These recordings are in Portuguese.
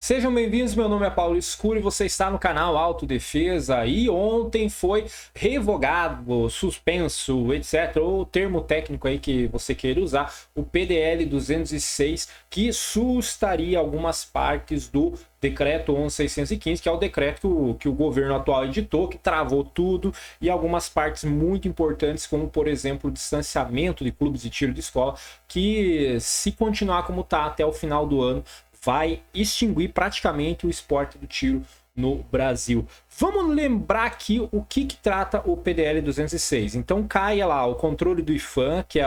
Sejam bem-vindos, meu nome é Paulo Escuro e você está no canal Autodefesa. E ontem foi revogado, suspenso, etc. O termo técnico aí que você queira usar, o PDL 206, que sustaria algumas partes do Decreto 11.615, que é o decreto que o governo atual editou, que travou tudo, e algumas partes muito importantes, como, por exemplo, o distanciamento de clubes de tiro de escola, que, se continuar como está até o final do ano, vai extinguir praticamente o esporte do tiro no Brasil. Vamos lembrar aqui o que trata o PDL 206. Então cai lá o controle do IFAM, que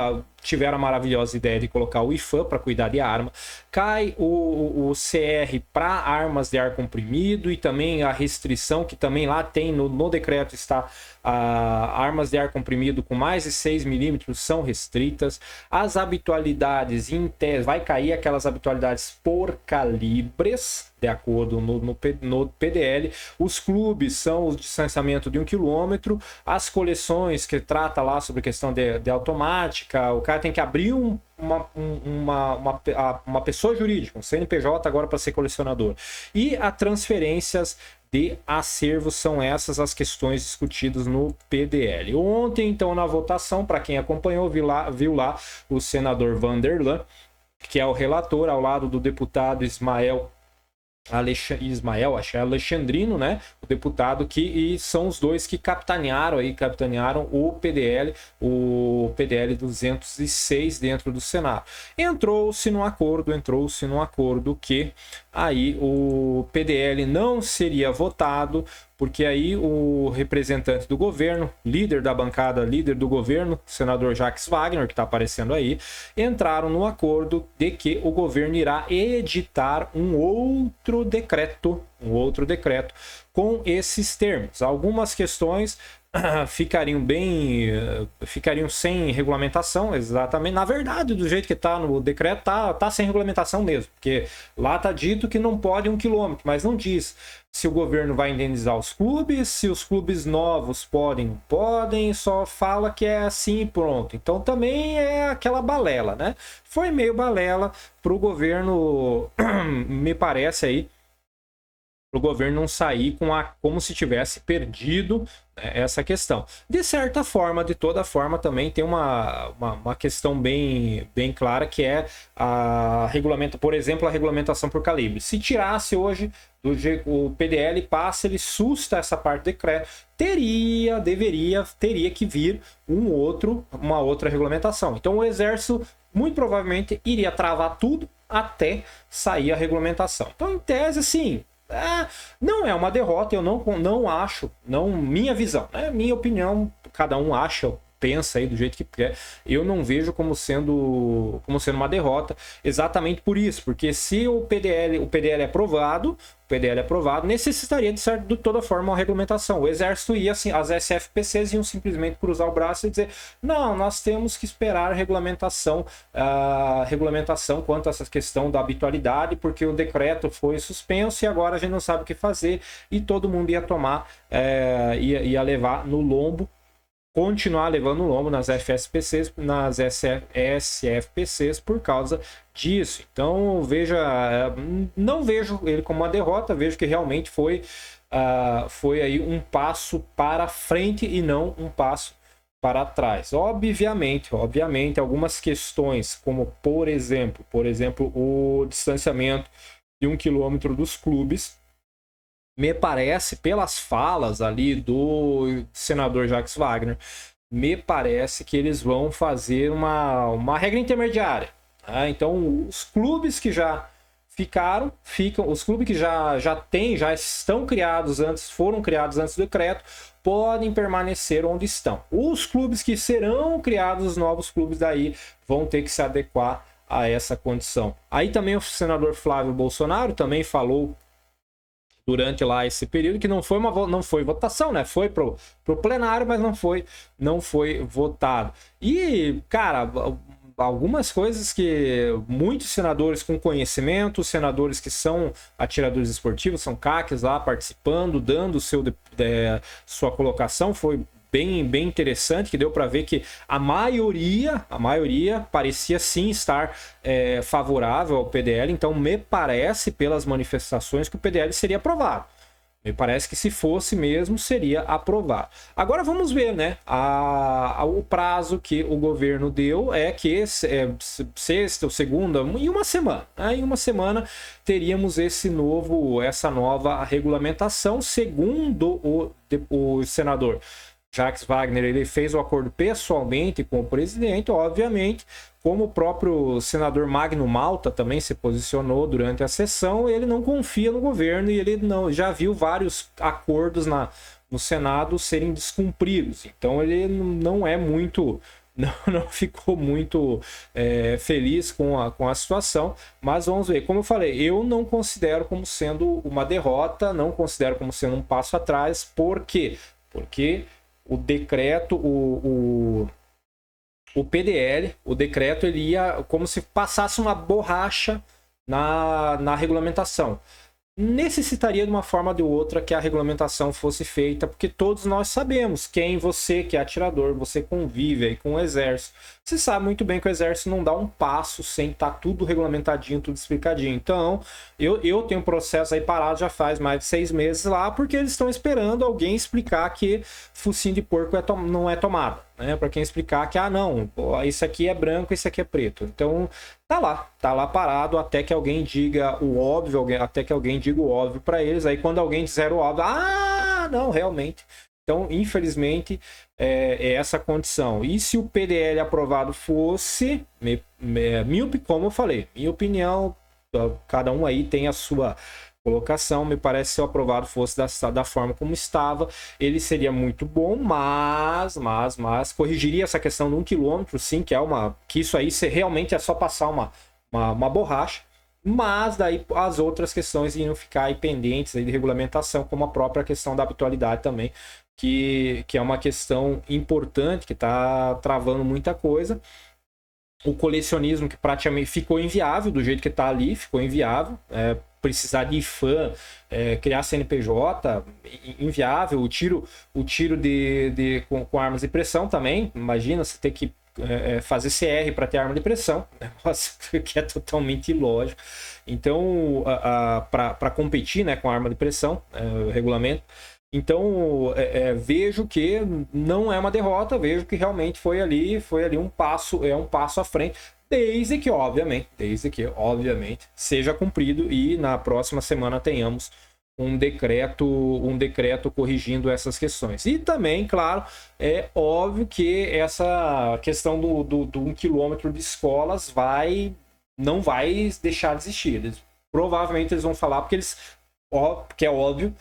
tiveram a maravilhosa ideia de colocar o IFAM para cuidar de arma. Cai o CR para armas de ar comprimido e também a restrição que também lá tem no decreto está armas de ar comprimido com mais de 6 milímetros são restritas. As habitualidades em tese, vai cair aquelas habitualidades por calibres, de acordo no PDL. Os clubes são o distanciamento de 1 quilômetro. As coleções que trata lá sobre questão de automática, o cara tem que abrir uma pessoa jurídica, um CNPJ agora para ser colecionador. E as transferências de acervos são essas as questões discutidas no PDL. Ontem, então, na votação, para quem acompanhou, viu lá o senador Vanderlan, que é o relator, ao lado do deputado Ismael, acho que é Alexandrino, né? O deputado e são os dois que capitanearam o PDL 206 dentro do Senado. Entrou-se num acordo que aí o PDL não seria votado, porque aí o representante do governo, líder da bancada, líder do governo, senador Jacques Wagner, que está aparecendo aí, entraram no acordo de que o governo irá editar um outro decreto com esses termos. Algumas questões ficariam sem regulamentação, exatamente. Na verdade, do jeito que está no decreto, tá sem regulamentação mesmo, porque lá está dito que não pode 1 quilômetro, mas não diz se o governo vai indenizar os clubes, se os clubes novos podem, só fala que é assim e pronto. Então também é aquela balela, né? Foi meio balela para o governo, me parece aí, para o governo não sair como se tivesse perdido, né, essa questão. De certa forma, de toda forma, também tem uma questão bem clara, que é por exemplo, a regulamentação por calibre. Se tirasse hoje o PDL passa, ele susta essa parte do decreto, teria que vir uma outra regulamentação. Então o Exército muito provavelmente iria travar tudo até sair a regulamentação. Então, em tese, assim, não é uma derrota, eu não acho, minha visão, né? Minha opinião, cada um acha, pensa aí do jeito que quer, eu não vejo como sendo uma derrota, exatamente por isso, porque se o PDL é aprovado, necessitaria de toda forma uma regulamentação. O Exército ia, assim, as SFPCs iam simplesmente cruzar o braço e dizer: não, nós temos que esperar a regulamentação quanto a essa questão da habitualidade, porque o decreto foi suspenso e agora a gente não sabe o que fazer, e todo mundo ia ia levar no lombo, continuar levando o lombo nas SFPCs por causa disso. Então, não vejo ele como uma derrota, vejo que realmente foi aí um passo para frente e não um passo para trás. Obviamente, algumas questões, como por exemplo, o distanciamento de 1 quilômetro dos clubes, me parece, pelas falas ali do senador Jacques Wagner, me parece que eles vão fazer uma regra intermediária. Tá? Então, os clubes que já ficam, os clubes que já estão criados foram criados antes do decreto, podem permanecer onde estão. Os clubes que serão criados, os novos clubes daí, vão ter que se adequar a essa condição. Aí também o senador Flávio Bolsonaro também falou durante lá esse período que não foi votação, né? Foi pro plenário, mas não foi votado. E, cara, algumas coisas que muitos senadores com conhecimento, senadores que são atiradores esportivos, são CACs lá participando, dando sua colocação, foi bem interessante, que deu para ver que a maioria parecia sim estar favorável ao PDL. Então me parece, pelas manifestações, que o PDL seria aprovado. Me parece que se fosse mesmo, seria aprovado. Agora vamos ver, né? O prazo que o governo deu é que sexta ou segunda, em uma semana. Né? Em uma semana teríamos essa nova regulamentação, segundo o senador Jacques Wagner. Ele fez o acordo pessoalmente com o presidente, obviamente. Como o próprio senador Magno Malta também se posicionou durante a sessão, ele não confia no governo e ele já viu vários acordos no Senado serem descumpridos. Então ele não é muito, não ficou muito feliz com a situação, mas vamos ver. Como eu falei, eu não considero como sendo uma derrota, não considero como sendo um passo atrás. Por quê? Porque o decreto, o PDL, o decreto, ele ia como se passasse uma borracha na regulamentação. Necessitaria de uma forma ou de outra que a regulamentação fosse feita, porque todos nós sabemos, você que é atirador, você convive aí com o exército, você sabe muito bem que o exército não dá um passo sem estar tudo regulamentadinho, tudo explicadinho. Então, eu tenho um processo aí parado já faz mais de 6 meses lá, porque eles estão esperando alguém explicar que focinho de porco não é tomada, né? Para quem explicar que, não, isso aqui é branco, isso aqui é preto. Então, tá lá parado até que alguém diga o óbvio, até que alguém diga o óbvio para eles. Aí quando alguém disser o óbvio, não, realmente. Então, infelizmente, é essa condição. E se o PDL aprovado fosse, como eu falei, minha opinião, cada um aí tem a sua colocação, me parece que se o aprovado fosse da forma como estava, ele seria muito bom, mas corrigiria essa questão de 1 quilômetro, sim, que isso aí realmente é só passar uma borracha, mas daí as outras questões iriam ficar aí pendentes aí de regulamentação, como a própria questão da habitualidade também, que é uma questão importante, que está travando muita coisa. O colecionismo, que praticamente ficou inviável do jeito que está ali, ficou inviável. Precisar de IFAM, criar CNPJ, inviável. O tiro com armas de pressão também. Imagina você ter que fazer CR para ter arma de pressão, negócio que é totalmente ilógico. Então, para competir, né, com arma de pressão, o regulamento. Então, vejo que não é uma derrota, vejo que realmente foi ali um passo à frente, desde que, obviamente, seja cumprido e na próxima semana tenhamos um decreto corrigindo essas questões. E também, claro, é óbvio que essa questão do 1 quilômetro de escolas não vai deixar de existir. Provavelmente eles vão falar, porque é óbvio.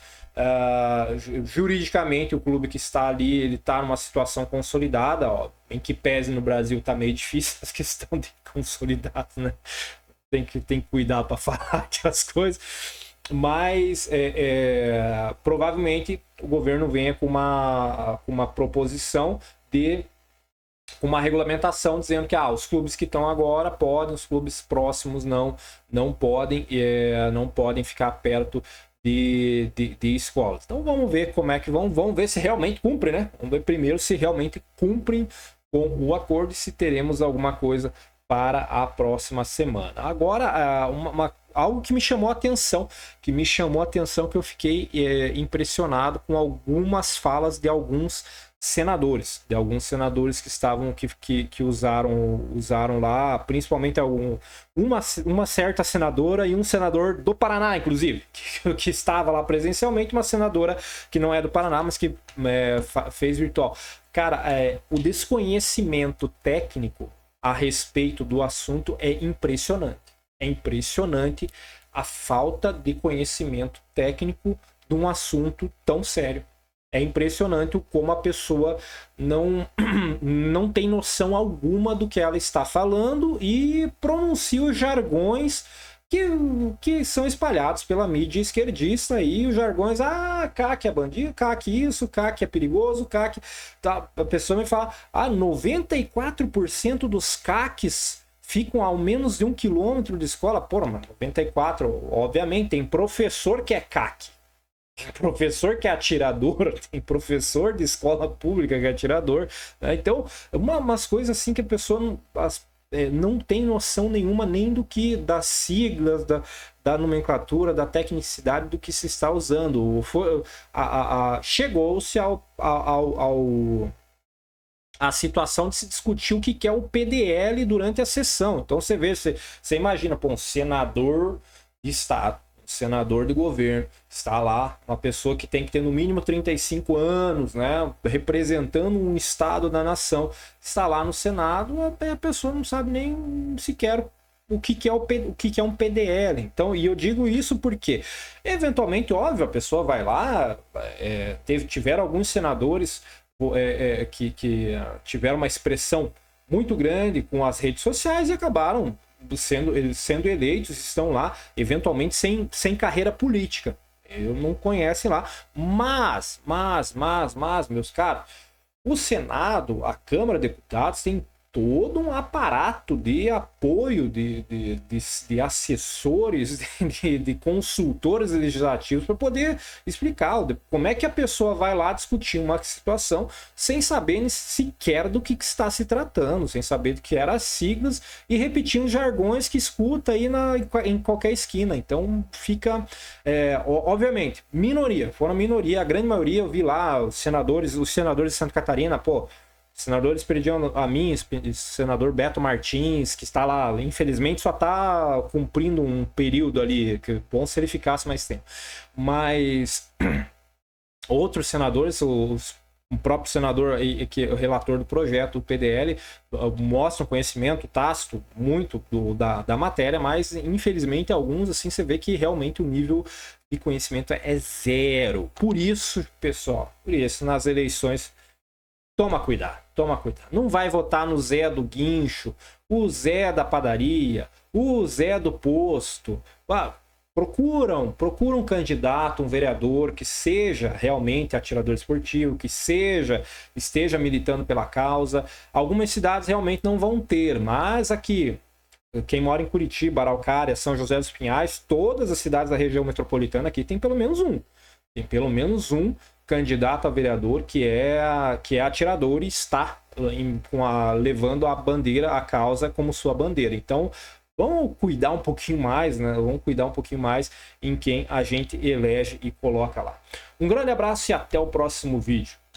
Juridicamente o clube que está ali, ele está numa situação consolidada, em que pese no Brasil está meio difícil essa questão de consolidado, né? Tem que cuidar para falar aquelas coisas, mas provavelmente o governo venha com uma proposição de uma regulamentação dizendo que os clubes que estão agora podem, os clubes próximos não podem ficar perto de escolas. Então vamos ver como é que vamos ver se realmente cumpre, né? Vamos ver primeiro se realmente cumprem com o acordo e se teremos alguma coisa para a próxima semana. Agora, algo que me chamou a atenção, que eu fiquei impressionado com algumas falas de alguns senadores que estavam que usaram lá, principalmente uma certa senadora e um senador do Paraná, inclusive, que estava lá presencialmente, uma senadora que não é do Paraná, mas que fez virtual. Cara, o desconhecimento técnico a respeito do assunto é impressionante. É impressionante a falta de conhecimento técnico de um assunto tão sério. É impressionante como a pessoa não tem noção alguma do que ela está falando e pronuncia os jargões que são espalhados pela mídia esquerdista. E os jargões, CAC é bandido, CAC isso, CAC é perigoso, CAC... Tá, a pessoa me fala, 94% dos CACs ficam ao menos de 1 quilômetro de escola. Porra, mano, 94%, obviamente, tem professor que é CAC. Tem professor que é atirador, tem professor de escola pública que é atirador, né? Então, umas coisas assim que a pessoa não tem noção nenhuma nem do que das siglas, da nomenclatura, da tecnicidade do que se está usando. Chegou-se a situação de se discutir o que é o PDL durante a sessão. Então você vê, você imagina, pô, um senador de Estado, um senador de governo, está lá, uma pessoa que tem que ter no mínimo 35 anos, né, representando um Estado da nação, está lá no Senado, a pessoa não sabe nem sequer o que é um PDL. Então, e eu digo isso porque, eventualmente, óbvio, a pessoa vai lá, tiveram alguns senadores que tiveram uma expressão muito grande com as redes sociais e acabaram sendo eleitos, estão lá, eventualmente sem carreira política. Eu não conhece lá, mas, meus caros, o Senado, a Câmara de Deputados tem todo um aparato de apoio de assessores, de consultores legislativos para poder explicar como é que a pessoa vai lá discutir uma situação sem saber sequer do que está se tratando, sem saber do que eram as siglas e repetindo jargões que escuta aí em qualquer esquina. Então fica, obviamente, foram minoria, a grande maioria eu vi lá, os senadores de Santa Catarina, pô, senadores perdiam a mim, senador Beto Martins, que está lá, infelizmente só está cumprindo um período ali, que bom se ele ficasse mais tempo. Mas outros senadores, o próprio senador, que é o relator do projeto, o PDL, mostram conhecimento tácito muito da matéria, mas infelizmente alguns, assim, você vê que realmente o nível de conhecimento é zero. Por isso, pessoal, nas eleições, toma cuidado. Não vai votar no Zé do guincho, o Zé da padaria, o Zé do posto. Procura um candidato, um vereador que seja realmente atirador esportivo, que esteja militando pela causa. Algumas cidades realmente não vão ter, mas aqui, quem mora em Curitiba, Araucária, São José dos Pinhais, todas as cidades da região metropolitana aqui tem pelo menos um. Tem pelo menos um candidato a vereador que é atirador e está levando a bandeira, a causa como sua bandeira. Então, vamos cuidar um pouquinho mais, né? Vamos cuidar um pouquinho mais em quem a gente elege e coloca lá. Um grande abraço e até o próximo vídeo.